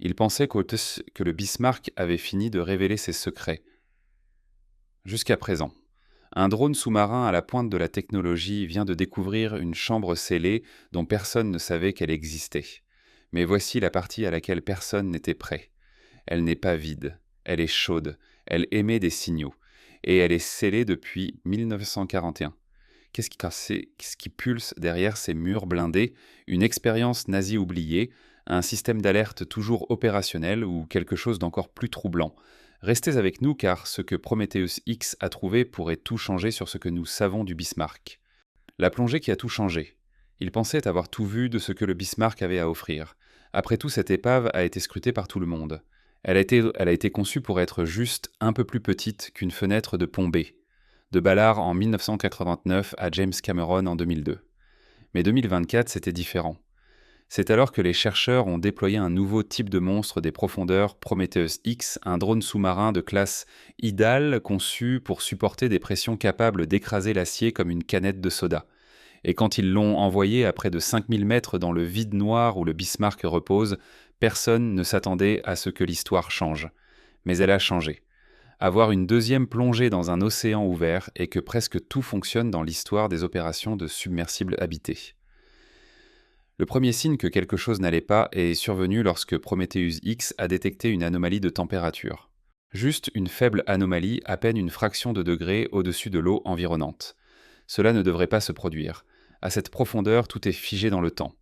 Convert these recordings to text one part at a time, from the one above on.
Il pensait que le Bismarck avait fini de révéler ses secrets. Jusqu'à présent. Un drone sous-marin à la pointe de la technologie vient de découvrir une chambre scellée dont personne ne savait qu'elle existait. Mais voici la partie à laquelle personne n'était prêt. Elle n'est pas vide, elle est chaude, elle émet des signaux, et elle est scellée depuis 1941. Qu'est-ce qui pulse derrière ces murs blindés? Une expérience nazie oubliée, un système d'alerte toujours opérationnel ou quelque chose d'encore plus troublant? Restez avec nous car ce que Prometheus X a trouvé pourrait tout changer sur ce que nous savons du Bismarck. La plongée qui a tout changé. Il pensait avoir tout vu de ce que le Bismarck avait à offrir. Après tout, cette épave a été scrutée par tout le monde. Elle a été conçue pour être juste un peu plus petite qu'une fenêtre de pont B. De Ballard en 1989 à James Cameron en 2002. Mais 2024, c'était différent. C'est alors que les chercheurs ont déployé un nouveau type de monstre des profondeurs, Prometheus X, un drone sous-marin de classe IDAL conçu pour supporter des pressions capables d'écraser l'acier comme une canette de soda. Et quand ils l'ont envoyé à près de 5000 mètres dans le vide noir où le Bismarck repose, personne ne s'attendait à ce que l'histoire change. Mais elle a changé. Avoir une deuxième plongée dans un océan ouvert et que presque tout fonctionne dans l'histoire des opérations de submersibles habités. Le premier signe que quelque chose n'allait pas est survenu lorsque Prometheus X a détecté une anomalie de température. Juste une faible anomalie, à peine une fraction de degré au-dessus de l'eau environnante. Cela ne devrait pas se produire. À cette profondeur, tout est figé dans le temps.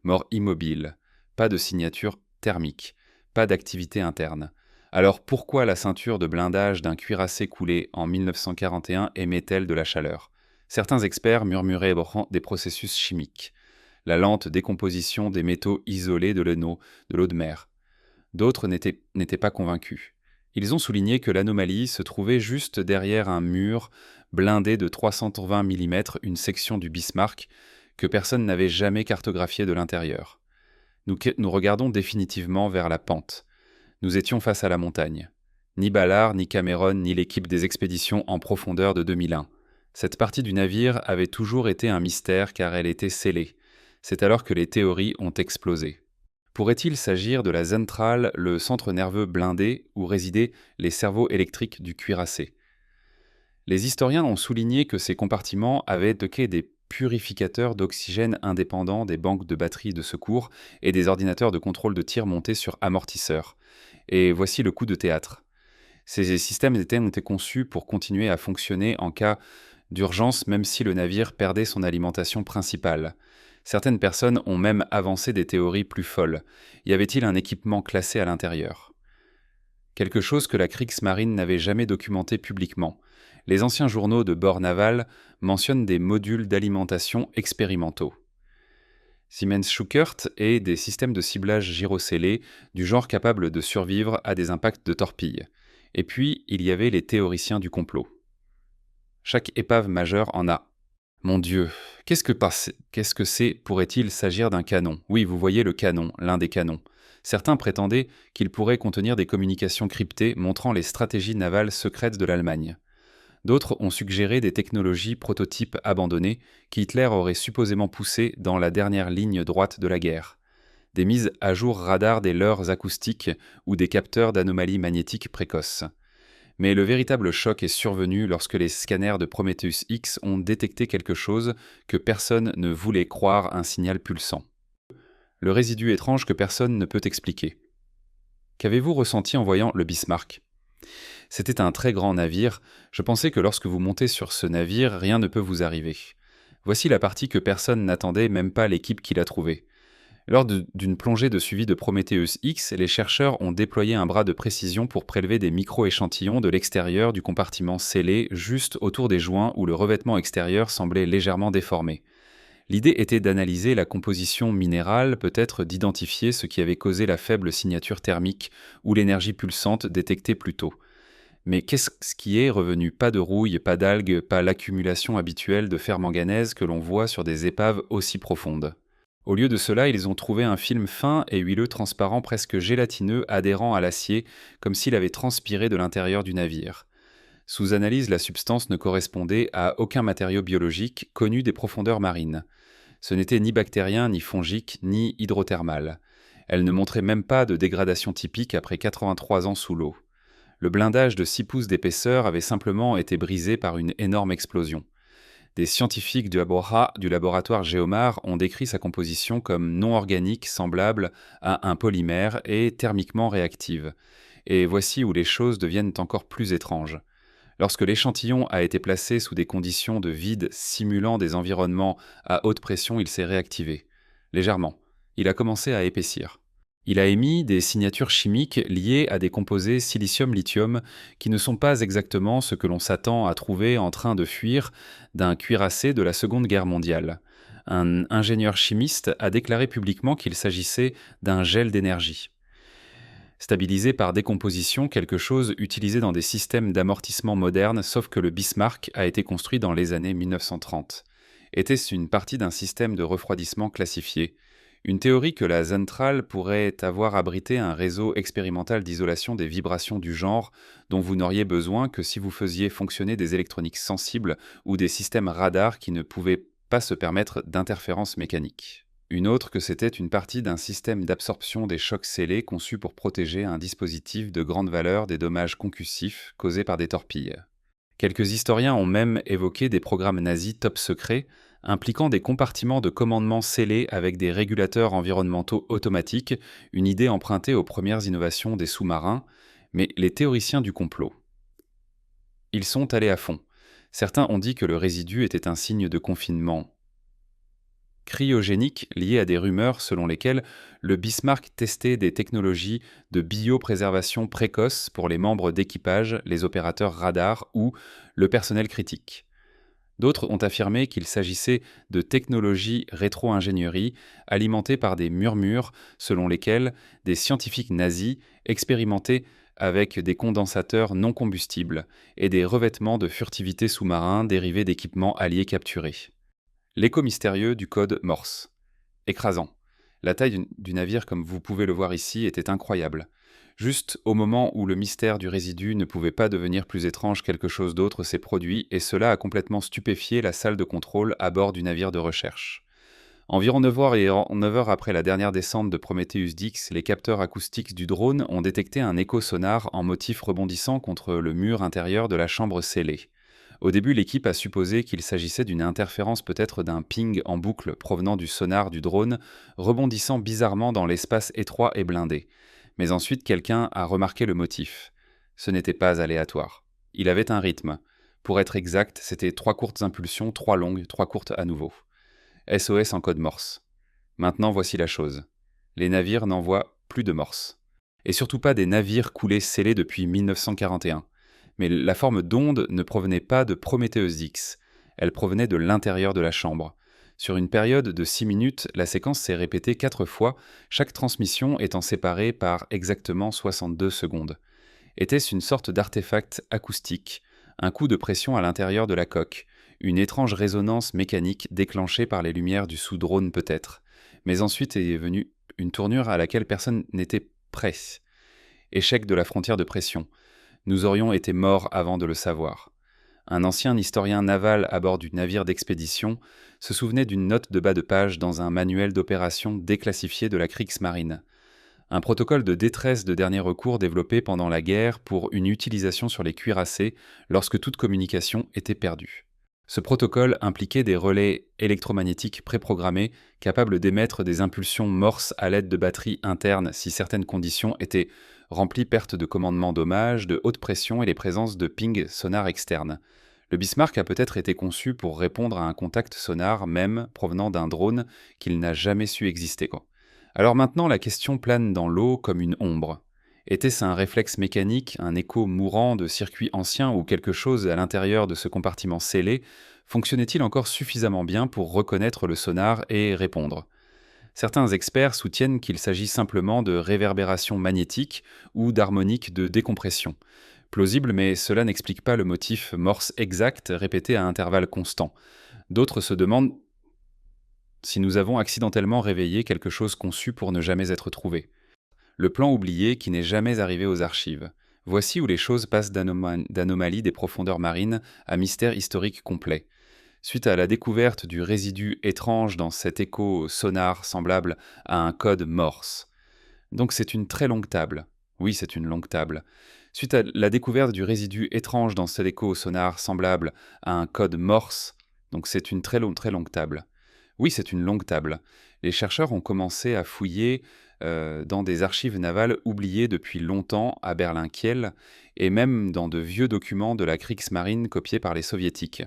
Mort immobile, pas de signature thermique, pas d'activité interne. Alors pourquoi la ceinture de blindage d'un cuirassé coulé en 1941 émet-elle de la chaleur? Certains experts murmuraient des processus chimiques. La lente décomposition des métaux isolés de l'eau de mer. D'autres n'étaient pas convaincus. Ils ont souligné que l'anomalie se trouvait juste derrière un mur blindé de 320 mm, une section du Bismarck que personne n'avait jamais cartographiée de l'intérieur. Nous regardons définitivement vers la pente. Nous étions face à la montagne. Ni Ballard, ni Cameron, ni l'équipe des expéditions en profondeur de 2001. Cette partie du navire avait toujours été un mystère car elle était scellée. C'est alors que les théories ont explosé. Pourrait-il s'agir de la zentrale, le centre nerveux blindé où résidaient les cerveaux électriques du cuirassé? Les historiens ont souligné que ces compartiments avaient stocké des purificateurs d'oxygène indépendants des banques de batteries de secours et des ordinateurs de contrôle de tir montés sur amortisseurs. Et voici le coup de théâtre. Ces systèmes ont été conçus pour continuer à fonctionner en cas d'urgence même si le navire perdait son alimentation principale. Certaines personnes ont même avancé des théories plus folles. Y avait-il un équipement classé à l'intérieur? Quelque chose que la Kriegsmarine n'avait jamais documenté publiquement. Les anciens journaux de bord naval mentionnent des modules d'alimentation expérimentaux. Siemens Schuckert et des systèmes de ciblage gyroscellés du genre capable de survivre à des impacts de torpilles. Et puis, il y avait les théoriciens du complot. Chaque épave majeure en a. Mon Dieu, qu'est-ce que c'est? Pourrait-il s'agir d'un canon? Oui, vous voyez le canon, l'un des canons. Certains prétendaient qu'il pourrait contenir des communications cryptées montrant les stratégies navales secrètes de l'Allemagne. D'autres ont suggéré des technologies prototypes abandonnées qu'Hitler aurait supposément poussées dans la dernière ligne droite de la guerre. Des mises à jour radar des leurres acoustiques ou des capteurs d'anomalies magnétiques précoces. Mais le véritable choc est survenu lorsque les scanners de Prometheus X ont détecté quelque chose que personne ne voulait croire un signal pulsant. Le résidu étrange que personne ne peut expliquer. Qu'avez-vous ressenti en voyant le Bismarck? C'était un très grand navire. Je pensais que lorsque vous montez sur ce navire, rien ne peut vous arriver. Voici la partie que personne n'attendait, même pas l'équipe qui l'a trouvée. Lors d'une plongée de suivi de Prometheus X, les chercheurs ont déployé un bras de précision pour prélever des micro-échantillons de l'extérieur du compartiment scellé juste autour des joints où le revêtement extérieur semblait légèrement déformé. L'idée était d'analyser la composition minérale, peut-être d'identifier ce qui avait causé la faible signature thermique ou l'énergie pulsante détectée plus tôt. Mais qu'est-ce qui est revenu? Pas de rouille, pas d'algues, pas l'accumulation habituelle de fer manganèse que l'on voit sur des épaves aussi profondes. Au lieu de cela, ils ont trouvé un film fin et huileux transparent presque gélatineux adhérant à l'acier, comme s'il avait transpiré de l'intérieur du navire. Sous analyse, la substance ne correspondait à aucun matériau biologique connu des profondeurs marines. Ce n'était ni bactérien, ni fongique, ni hydrothermal. Elle ne montrait même pas de dégradation typique après 83 ans sous l'eau. Le blindage de 6 pouces d'épaisseur avait simplement été brisé par une énorme explosion. Des scientifiques du laboratoire Géomar ont décrit sa composition comme non organique, semblable à un polymère et thermiquement réactive. Et voici où les choses deviennent encore plus étranges. Lorsque l'échantillon a été placé sous des conditions de vide simulant des environnements à haute pression, il s'est réactivé. Légèrement. Il a commencé à épaissir. Il a émis des signatures chimiques liées à des composés silicium-lithium qui ne sont pas exactement ce que l'on s'attend à trouver en train de fuir d'un cuirassé de la Seconde Guerre mondiale. Un ingénieur chimiste a déclaré publiquement qu'il s'agissait d'un gel d'énergie. Stabilisé par décomposition, quelque chose utilisé dans des systèmes d'amortissement modernes, sauf que le Bismarck a été construit dans les années 1930. Était-ce une partie d'un système de refroidissement classifié? Une théorie que la Zentral pourrait avoir abrité un réseau expérimental d'isolation des vibrations du genre dont vous n'auriez besoin que si vous faisiez fonctionner des électroniques sensibles ou des systèmes radars qui ne pouvaient pas se permettre d'interférences mécaniques. Une autre que c'était une partie d'un système d'absorption des chocs scellés conçu pour protéger un dispositif de grande valeur des dommages concussifs causés par des torpilles. Quelques historiens ont même évoqué des programmes nazis top secrets impliquant des compartiments de commandement scellés avec des régulateurs environnementaux automatiques, une idée empruntée aux premières innovations des sous-marins, mais les théoriciens du complot. Ils sont allés à fond. Certains ont dit que le résidu était un signe de confinement cryogénique lié à des rumeurs selon lesquelles le Bismarck testait des technologies de biopréservation précoce pour les membres d'équipage, les opérateurs radars ou le personnel critique. D'autres ont affirmé qu'il s'agissait de technologies rétro-ingénierie alimentées par des murmures selon lesquels des scientifiques nazis expérimentaient avec des condensateurs non combustibles et des revêtements de furtivité sous-marins dérivés d'équipements alliés capturés. L'écho mystérieux du code Morse. Écrasant. La taille du navire, comme vous pouvez le voir ici, était incroyable. Juste au moment où le mystère du résidu ne pouvait pas devenir plus étrange, quelque chose d'autre s'est produit, et cela a complètement stupéfié la salle de contrôle à bord du navire de recherche. Environ 9 heures après la dernière descente de Prometheus X, les capteurs acoustiques du drone ont détecté un écho sonar en motif rebondissant contre le mur intérieur de la chambre scellée. Au début, l'équipe a supposé qu'il s'agissait d'une interférence, peut-être d'un ping en boucle provenant du sonar du drone, rebondissant bizarrement dans l'espace étroit et blindé. Mais ensuite, quelqu'un a remarqué le motif. Ce n'était pas aléatoire. Il avait un rythme. Pour être exact, c'était 3 courtes impulsions, 3 longues, 3 courtes à nouveau. SOS en code Morse. Maintenant, voici la chose. Les navires n'envoient plus de Morse. Et surtout pas des navires coulés scellés depuis 1941. Mais la forme d'onde ne provenait pas de Prometheus X, elle provenait de l'intérieur de la chambre. Sur une période de 6 minutes, la séquence s'est répétée 4 fois, chaque transmission étant séparée par exactement 62 secondes. Était-ce une sorte d'artefact acoustique, un coup de pression à l'intérieur de la coque, une étrange résonance mécanique déclenchée par les lumières du sous-drone peut-être, mais ensuite est venue une tournure à laquelle personne n'était prêt. Échec de la frontière de pression. Nous aurions été morts avant de le savoir. Un ancien historien naval à bord du navire d'expédition se souvenait d'une note de bas de page dans un manuel d'opération déclassifié de la Kriegsmarine. Un protocole de détresse de dernier recours développé pendant la guerre pour une utilisation sur les cuirassés lorsque toute communication était perdue. Ce protocole impliquait des relais électromagnétiques préprogrammés capables d'émettre des impulsions morses à l'aide de batteries internes si certaines conditions étaient remplies: perte de commandement dommage, de haute pression et les présences de ping sonar externes. Le Bismarck a peut-être été conçu pour répondre à un contact sonar même provenant d'un drone qu'il n'a jamais su exister. Alors maintenant, la question plane dans l'eau comme une ombre. Était-ce un réflexe mécanique, un écho mourant de circuits anciens ou quelque chose à l'intérieur de ce compartiment scellé fonctionnait-il encore suffisamment bien pour reconnaître le sonar et répondre? Certains experts soutiennent qu'il s'agit simplement de réverbération magnétique ou d'harmonique de décompression. Plausible, mais cela n'explique pas le motif Morse exact répété à intervalles constants. D'autres se demandent si nous avons accidentellement réveillé quelque chose conçu pour ne jamais être trouvé. Le plan oublié qui n'est jamais arrivé aux archives. Voici où les choses passent d'anomalie des profondeurs marines à mystère historique complet. Suite à la découverte du résidu étrange dans cet écho sonar semblable à un code Morse. Donc c'est une très longue table. Oui, c'est une longue table. Suite à la découverte du résidu étrange dans cet écho sonar semblable à un code Morse, donc c'est une très longue table. Oui, c'est une longue table. Les chercheurs ont commencé à fouiller dans des archives navales oubliées depuis longtemps à Berlin-Kiel et même dans de vieux documents de la Kriegsmarine copiés par les soviétiques.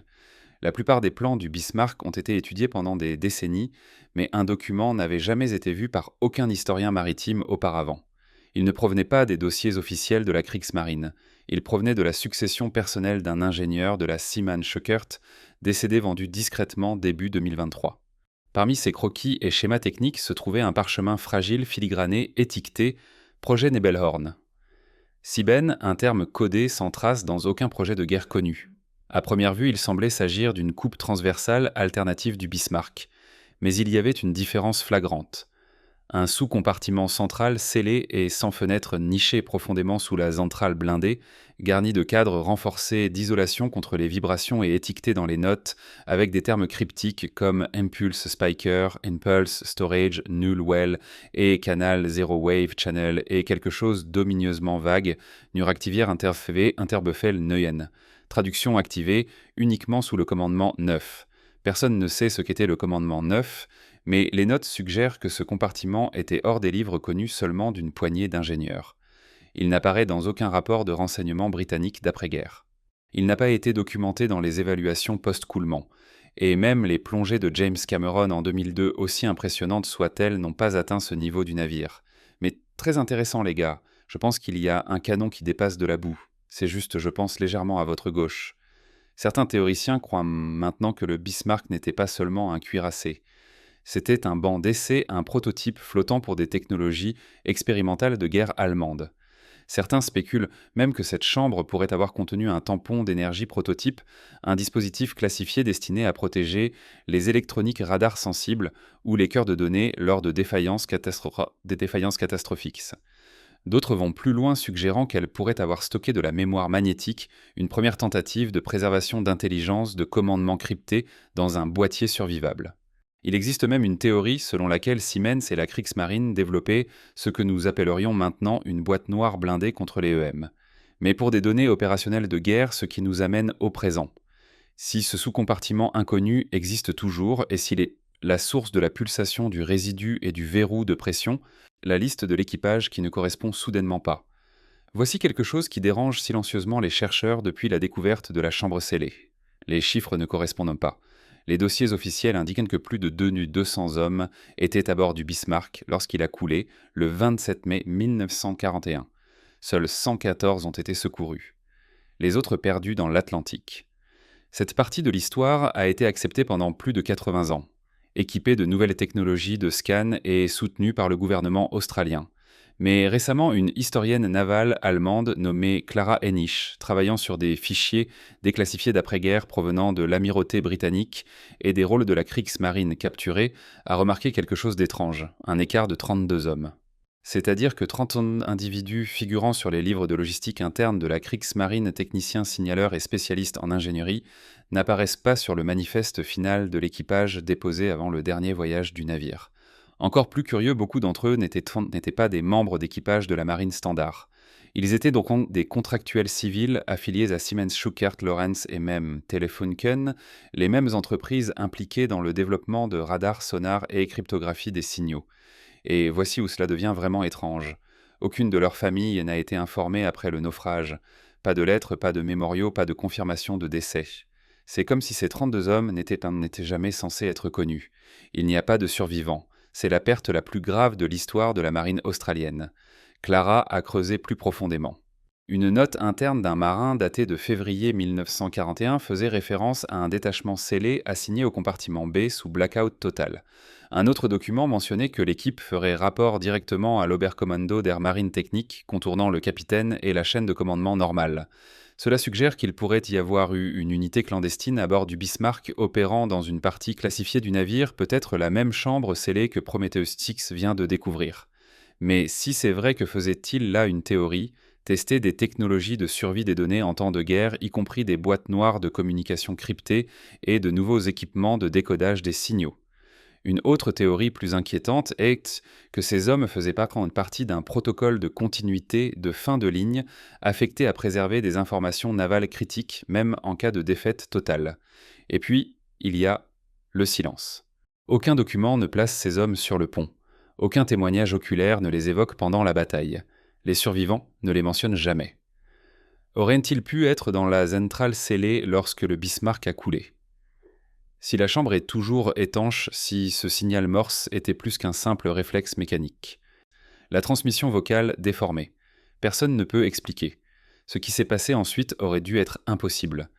La plupart des plans du Bismarck ont été étudiés pendant des décennies, mais un document n'avait jamais été vu par aucun historien maritime auparavant. Il ne provenait pas des dossiers officiels de la Kriegsmarine. Il provenait de la succession personnelle d'un ingénieur de la Seaman Schuckert, décédé vendu discrètement début 2023. Parmi ces croquis et schémas techniques se trouvait un parchemin fragile filigrané étiqueté Projet Nebelhorn. Siben, un terme codé sans trace dans aucun projet de guerre connu. À première vue, il semblait s'agir d'une coupe transversale alternative du Bismarck, mais il y avait une différence flagrante. Un sous-compartiment central scellé et sans fenêtre niché profondément sous la zentrale blindée, garni de cadres renforcés d'isolation contre les vibrations et étiquetés dans les notes avec des termes cryptiques comme Impulse Spiker, Impulse Storage, Null Well et Canal Zero Wave Channel et quelque chose d'ominieusement vague, Nur Aktivier Interbefehl Neuen. Traduction activée uniquement sous le commandement 9. Personne ne sait ce qu'était le commandement 9, mais les notes suggèrent que ce compartiment était hors des livres connus seulement d'une poignée d'ingénieurs. Il n'apparaît dans aucun rapport de renseignement britannique d'après-guerre. Il n'a pas été documenté dans les évaluations post-coulement, et même les plongées de James Cameron en 2002, aussi impressionnantes soient-elles, n'ont pas atteint ce niveau du navire. Mais très intéressant les gars, je pense qu'il y a un canon qui dépasse de la boue. C'est juste, je pense, légèrement à votre gauche. Certains théoriciens croient maintenant que le Bismarck n'était pas seulement un cuirassé. C'était un banc d'essai, un prototype flottant pour des technologies expérimentales de guerre allemande. Certains spéculent même que cette chambre pourrait avoir contenu un tampon d'énergie prototype, un dispositif classifié destiné à protéger les électroniques radars sensibles ou les cœurs de données lors de des défaillances catastrophiques. D'autres vont plus loin suggérant qu'elle pourrait avoir stocké de la mémoire magnétique, une première tentative de préservation d'intelligence de commandement crypté dans un boîtier survivable. Il existe même une théorie selon laquelle Siemens et la Kriegsmarine développaient ce que nous appellerions maintenant une boîte noire blindée contre les EM. Mais pour des données opérationnelles de guerre, ce qui nous amène au présent. Si ce sous-compartiment inconnu existe toujours et s'il est la source de la pulsation du résidu et du verrou de pression, la liste de l'équipage qui ne correspond soudainement pas. Voici quelque chose qui dérange silencieusement les chercheurs depuis la découverte de la chambre scellée. Les chiffres ne correspondent pas. Les dossiers officiels indiquent que plus de 200 hommes étaient à bord du Bismarck lorsqu'il a coulé le 27 mai 1941. Seuls 114 ont été secourus. Les autres perdus dans l'Atlantique. Cette partie de l'histoire a été acceptée pendant plus de 80 ans, équipée de nouvelles technologies de scan et soutenue par le gouvernement australien. Mais récemment, une historienne navale allemande nommée Clara Hennisch, travaillant sur des fichiers déclassifiés d'après-guerre provenant de l'amirauté britannique et des rôles de la Kriegsmarine capturés, a remarqué quelque chose d'étrange, un écart de 32 hommes. C'est-à-dire que 30 individus figurant sur les livres de logistique interne de la Kriegsmarine, techniciens, signaleurs et spécialistes en ingénierie, n'apparaissent pas sur le manifeste final de l'équipage déposé avant le dernier voyage du navire. Encore plus curieux, beaucoup d'entre eux n'étaient pas des membres d'équipage de la marine standard. Ils étaient donc des contractuels civils affiliés à Siemens Schuckert Lorenz et même Telefunken, les mêmes entreprises impliquées dans le développement de radars, sonars et cryptographie des signaux. Et voici où cela devient vraiment étrange. Aucune de leurs familles n'a été informée après le naufrage. Pas de lettres, pas de mémoriaux, pas de confirmation de décès. C'est comme si ces 32 hommes n'étaient jamais censés être connus. Il n'y a pas de survivants. C'est la perte la plus grave de l'histoire de la marine australienne. Clara a creusé plus profondément. Une note interne d'un marin datée de février 1941 faisait référence à un détachement scellé assigné au compartiment B sous blackout total. Un autre document mentionnait que l'équipe ferait rapport directement à l'Oberkommando der Marine Technik, contournant le capitaine et la chaîne de commandement normale. Cela suggère qu'il pourrait y avoir eu une unité clandestine à bord du Bismarck opérant dans une partie classifiée du navire, peut-être la même chambre scellée que Prometheus 6 vient de découvrir. Mais si c'est vrai, que faisait-il là une théorie, tester des technologies de survie des données en temps de guerre, y compris des boîtes noires de communication cryptées et de nouveaux équipements de décodage des signaux? Une autre théorie plus inquiétante est que ces hommes faisaient partie d'un protocole de continuité de fin de ligne affecté à préserver des informations navales critiques, même en cas de défaite totale. Et puis, il y a le silence. Aucun document ne place ces hommes sur le pont. Aucun témoignage oculaire ne les évoque pendant la bataille. Les survivants ne les mentionnent jamais. Auraient-ils pu être dans la centrale scellée lorsque le Bismarck a coulé ? Si la chambre est toujours étanche, si ce signal morse était plus qu'un simple réflexe mécanique. La transmission vocale déformée. Personne ne peut expliquer. Ce qui s'est passé ensuite aurait dû être impossible.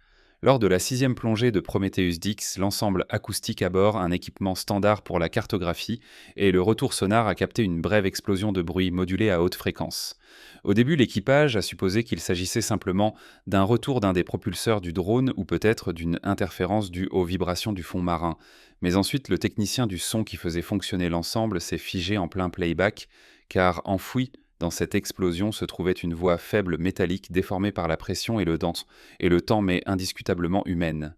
Lors de la 6e plongée de Prometheus Dix, l'ensemble acoustique à bord, un équipement standard pour la cartographie, et le retour sonar a capté une brève explosion de bruit modulée à haute fréquence. Au début, l'équipage a supposé qu'il s'agissait simplement d'un retour d'un des propulseurs du drone ou peut-être d'une interférence due aux vibrations du fond marin. Mais ensuite, le technicien du son qui faisait fonctionner l'ensemble s'est figé en plein playback, car enfoui dans cette explosion se trouvait une voix faible métallique déformée par la pression et le temps mais indiscutablement humaine.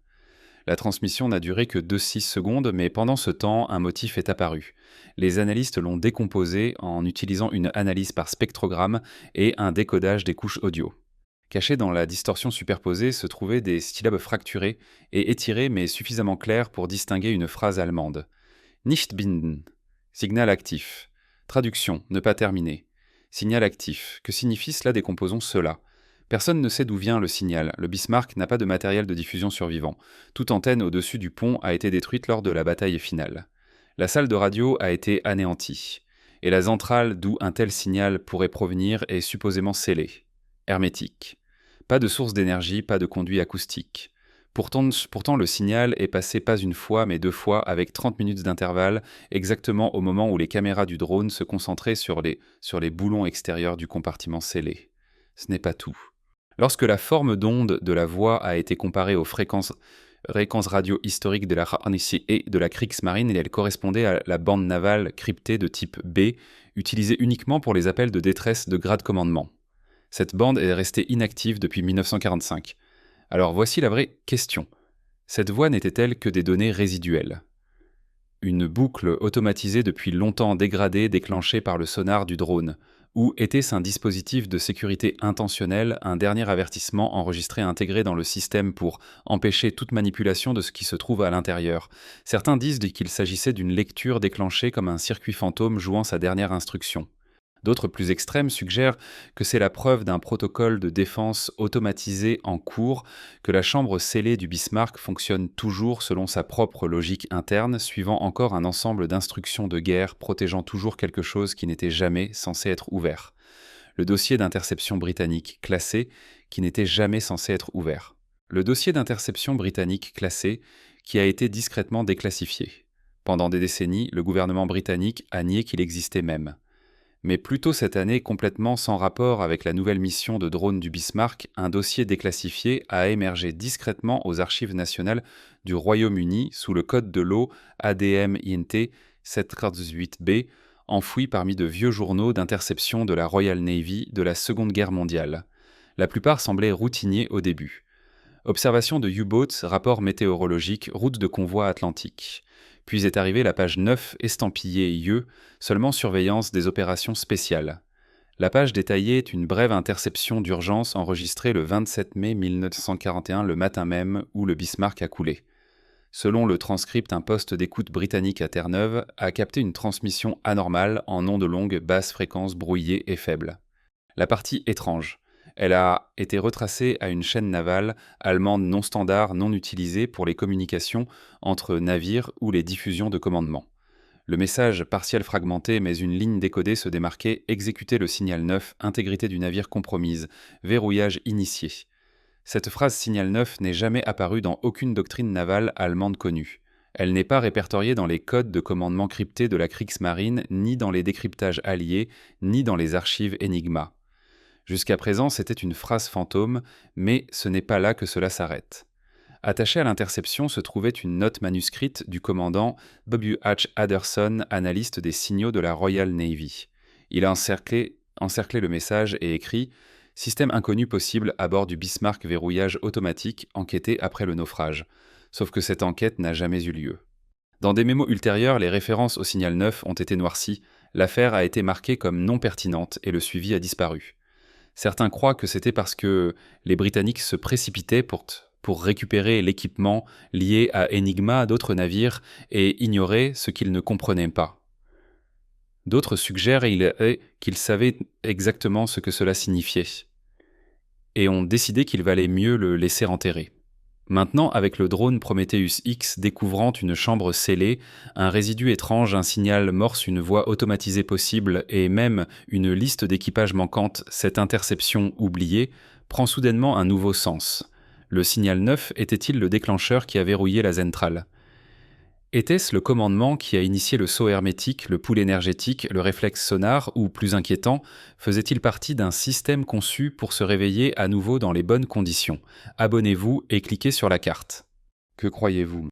La transmission n'a duré que 2-6 secondes, mais pendant ce temps, un motif est apparu. Les analystes l'ont décomposé en utilisant une analyse par spectrogramme et un décodage des couches audio. Cachés dans la distorsion superposée se trouvaient des syllabes fracturées et étirées mais suffisamment claires pour distinguer une phrase allemande. Nicht binden. Signal actif. Traduction, ne pas terminer. Signal actif. Que signifie cela? Décomposons cela. Personne ne sait d'où vient le signal. Le Bismarck n'a pas de matériel de diffusion survivant. Toute antenne au-dessus du pont a été détruite lors de la bataille finale. La salle de radio a été anéantie. Et la centrale d'où un tel signal pourrait provenir est supposément scellée. Hermétique. Pas de source d'énergie, pas de conduit acoustique. Pourtant, le signal est passé pas une fois, mais 2 fois, avec 30 minutes d'intervalle, exactement au moment où les caméras du drone se concentraient sur les boulons extérieurs du compartiment scellé. Ce n'est pas tout. Lorsque la forme d'onde de la voix a été comparée aux fréquences radio historiques de la RANIC et de la Kriegsmarine, elle correspondait à la bande navale cryptée de type B, utilisée uniquement pour les appels de détresse de grade commandement. Cette bande est restée inactive depuis 1945. Alors voici la vraie question. Cette voix n'était-elle que des données résiduelles? Une boucle automatisée depuis longtemps dégradée déclenchée par le sonar du drone? Ou était-ce un dispositif de sécurité intentionnel, un dernier avertissement enregistré intégré dans le système pour empêcher toute manipulation de ce qui se trouve à l'intérieur? Certains disent qu'il s'agissait d'une lecture déclenchée comme un circuit fantôme jouant sa dernière instruction. D'autres plus extrêmes suggèrent que c'est la preuve d'un protocole de défense automatisé en cours, que la chambre scellée du Bismarck fonctionne toujours selon sa propre logique interne, suivant encore un ensemble d'instructions de guerre protégeant toujours quelque chose qui n'était jamais censé être ouvert. Le dossier d'interception britannique classé qui n'était jamais censé être ouvert. Le dossier d'interception britannique classé qui a été discrètement déclassifié. Pendant des décennies, le gouvernement britannique a nié qu'il existait même. Mais plus tôt cette année, complètement sans rapport avec la nouvelle mission de drone du Bismarck, un dossier déclassifié a émergé discrètement aux archives nationales du Royaume-Uni sous le code de l'eau ADM-INT 748B, enfoui parmi de vieux journaux d'interception de la Royal Navy de la Seconde Guerre mondiale. La plupart semblaient routiniers au début. Observation de U-boats, rapport météorologique, route de convoi atlantique. Puis est arrivée la page 9 estampillée IE, seulement surveillance des opérations spéciales. La page détaillée est une brève interception d'urgence enregistrée le 27 mai 1941, le matin même où le Bismarck a coulé. Selon le transcript, un poste d'écoute britannique à Terre-Neuve a capté une transmission anormale en ondes longues, basse fréquence, brouillée et faible. La partie étrange. Elle a été retracée à une chaîne navale allemande non standard, non utilisée pour les communications entre navires ou les diffusions de commandement. Le message partiel fragmenté, mais une ligne décodée se démarquait « Exécuter le signal 9, intégrité du navire compromise, verrouillage initié ». Cette phrase signal 9 n'est jamais apparue dans aucune doctrine navale allemande connue. Elle n'est pas répertoriée dans les codes de commandement cryptés de la Kriegsmarine, ni dans les décryptages alliés, ni dans les archives Enigma. Jusqu'à présent, c'était une phrase fantôme, mais ce n'est pas là que cela s'arrête. Attachée à l'interception se trouvait une note manuscrite du commandant W. H. Aderson, analyste des signaux de la Royal Navy. Il a encerclé le message et écrit « Système inconnu possible à bord du Bismarck verrouillage automatique enquêté après le naufrage ». Sauf que cette enquête n'a jamais eu lieu. Dans des mémos ultérieurs, les références au signal 9 ont été noircies, l'affaire a été marquée comme non pertinente et le suivi a disparu. Certains croient que c'était parce que les Britanniques se précipitaient pour récupérer l'équipement lié à Enigma d'autres navires et ignoraient ce qu'ils ne comprenaient pas. D'autres suggèrent qu'ils savaient exactement ce que cela signifiait et ont décidé qu'il valait mieux le laisser enterrer. Maintenant, avec le drone Prometheus X découvrant une chambre scellée, un résidu étrange, un signal morse, une voie automatisée possible et même une liste d'équipages manquante, cette interception oubliée, prend soudainement un nouveau sens. Le signal 9 était-il le déclencheur qui a verrouillé la centrale ? Était-ce le commandement qui a initié le saut hermétique, le pool énergétique, le réflexe sonar ou, plus inquiétant, faisait-il partie d'un système conçu pour se réveiller à nouveau dans les bonnes conditions ? Abonnez-vous et cliquez sur la carte. Que croyez-vous ?